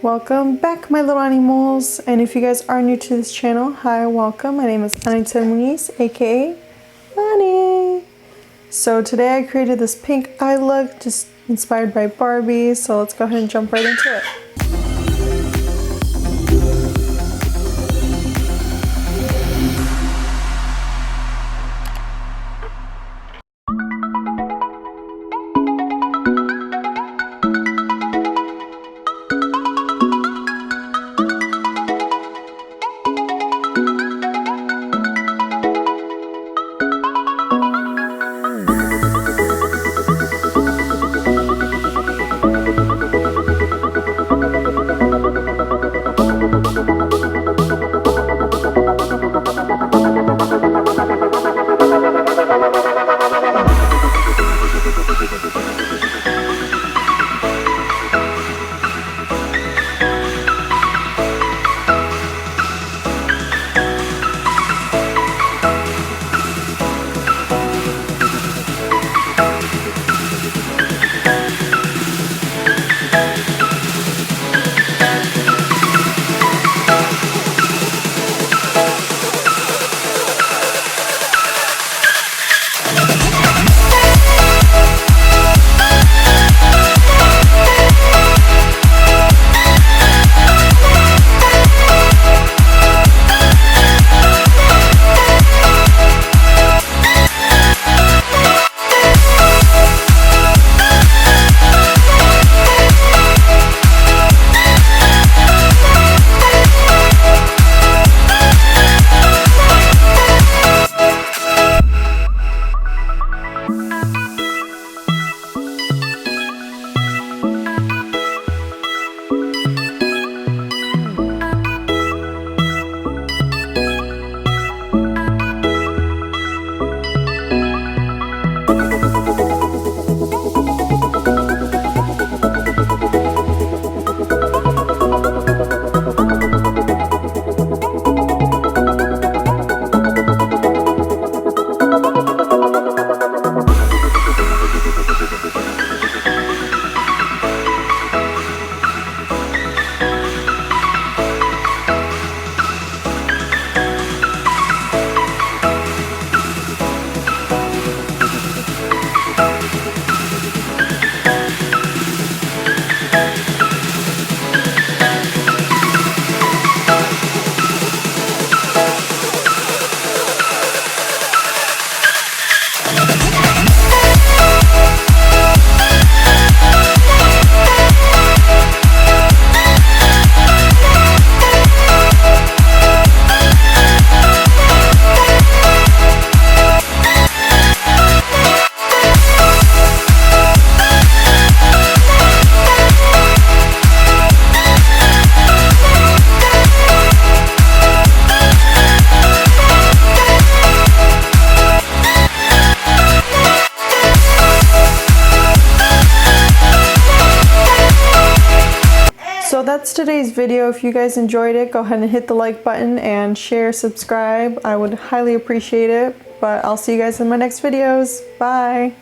Welcome back, my little animals, and if you guys are new to this channel, hi, welcome. My name is AnaItzel Muniz, aka Ani. So today I created this pink eye look just inspired by Barbie, so let's go ahead and jump right into it. So that's today's video. If you guys enjoyed it, go ahead and hit the like button and share, subscribe. I would highly appreciate it. But I'll see you guys in my next videos. Bye.